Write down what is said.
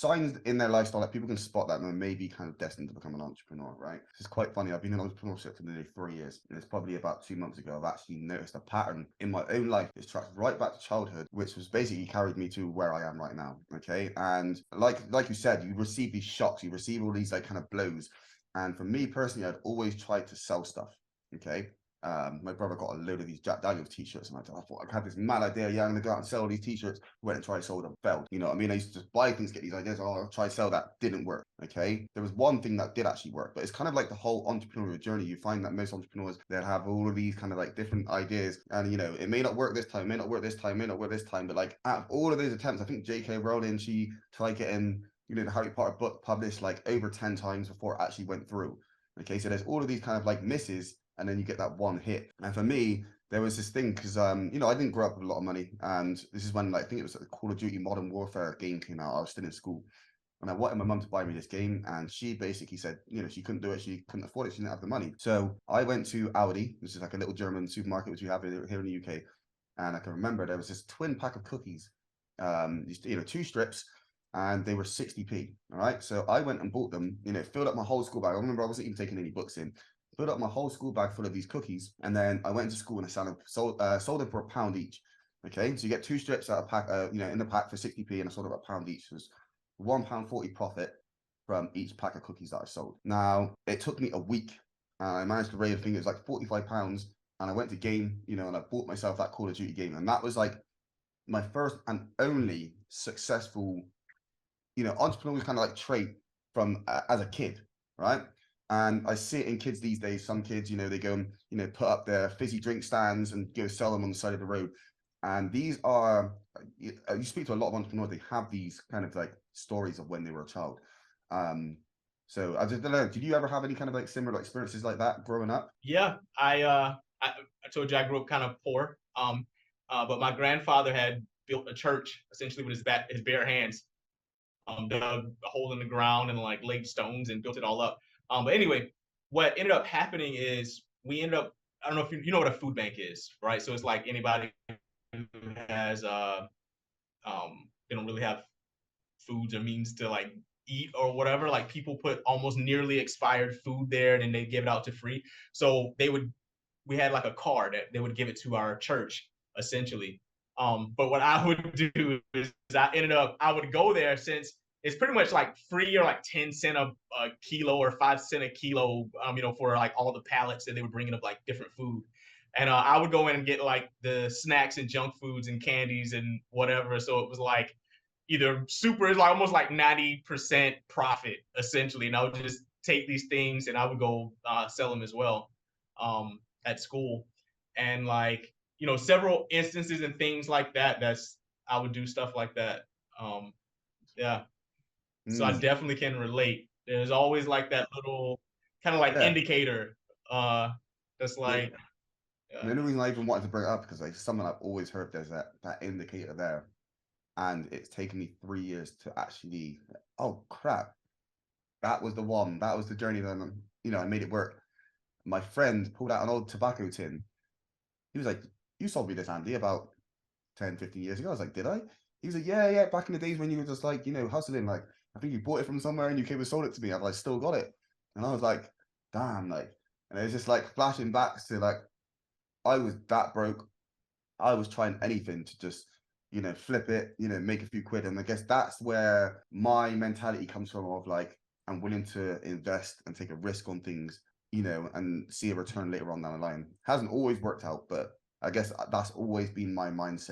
signs in their lifestyle that people can spot that they may be kind of destined to become an entrepreneur, right? It's quite funny. I've been in entrepreneurship for nearly 3 years, and it's probably about 2 months ago I've actually noticed a pattern in my own life. It's tracked right back to childhood, which was basically carried me to where I am right now. Okay, and like you said, you receive these shocks, you receive all these like kind of blows, and for me personally, I'd always tried to sell stuff. Okay, my brother got a load of these Jack Daniels t-shirts, and I thought I had this mad idea. Yeah, I'm gonna go out and sell these t-shirts. Went and tried to sell them, failed. You know what I mean? I used to just buy things, get these ideas. Oh, I'll try to sell that. Didn't work. Okay, there was one thing that did actually work, but it's kind of like the whole entrepreneurial journey. You find that most entrepreneurs, they have all of these kind of like different ideas, and you know, it may not work this time, may not work this time, may not work this time, but like out of all of those attempts, I think J.K. Rowling, she tried getting, you know, the Harry Potter book published like over 10 times before it actually went through. Okay, so there's all of these kind of like misses, and then you get that one hit. And for me, there was this thing because you know, I didn't grow up with a lot of money, and this is when like, I think it was like the Call of Duty Modern Warfare game came out. I was still in school, and I wanted my mum to buy me this game, and she basically said, you know, she couldn't do it, she couldn't afford it, she didn't have the money. So I went to Aldi, which is like a little German supermarket which we have here in the UK, and I can remember there was this twin pack of cookies, you know, 2 strips, and they were 60p. All right, so I went and bought them. You know, filled up my whole school bag. I remember I wasn't even taking any books in. Filled up my whole school bag full of these cookies, and then I went into school and I sold them for £1 each. Okay, so you get 2 strips out of pack, you know, in the pack for 60p, and I sold it for £1 each. So it was £1.40 profit from each pack of cookies that I sold. Now it took me a week, and I managed to raise, I think it was like £45, and I went to game, you know, and I bought myself that Call of Duty game, and that was like my first and only successful, you know, entrepreneurial kind of like trait from as a kid, right? And I see it in kids these days. Some kids, you know, they go and, you know, put up their fizzy drink stands and go sell them on the side of the road. And these are, you speak to a lot of entrepreneurs, they have these kind of like stories of when they were a child. So I just don't know, did you ever have any kind of like similar experiences like that growing up? Yeah, I told you I grew up kind of poor. But my grandfather had built a church essentially with his bare hands. Dug a hole in the ground and like laid stones and built it all up. But anyway, what ended up happening is we ended up, I don't know if you know what a food bank is, right? So it's like anybody who has they don't really have foods or means to like eat or whatever. Like people put almost nearly expired food there and then they give it out to free. So we had like a card that they would give it to our church essentially. But what I would do is I would go there since it's pretty much like free or like 10 cent a kilo or 5 cent a kilo, you know, for like all the pallets that they would bring in of like different food. And I would go in and get like the snacks and junk foods and candies and whatever. So it was like either super, it's like almost like 90% profit essentially. And I would just take these things and I would go sell them as well at school. And like, you know, several instances and things like that, I would do stuff like that. Um, yeah. So I Mm, definitely can relate. There's always like that little kind of like yeah. indicator that's The, like, the only reason I even wanted to bring it up because like something I've always heard, there's that indicator there, and it's taken me 3 years to actually, oh crap, that was the one, that was the journey that, you know, I made it work. My friend pulled out an old tobacco tin. He was like, you sold me this, Andy, about 10, 15 years ago. I was like, did I? He was like, yeah, back in the days when you were just like, you know, hustling, like I think you bought it from somewhere and you came and sold it to me. I've like still got it. And I was like, damn, like, and it was just like flashing back to like, I was that broke. I was trying anything to just, you know, flip it, you know, make a few quid. And I guess that's where my mentality comes from of like, I'm willing to invest and take a risk on things, you know, and see a return later on down the line. Hasn't always worked out, but I guess that's always been my mindset.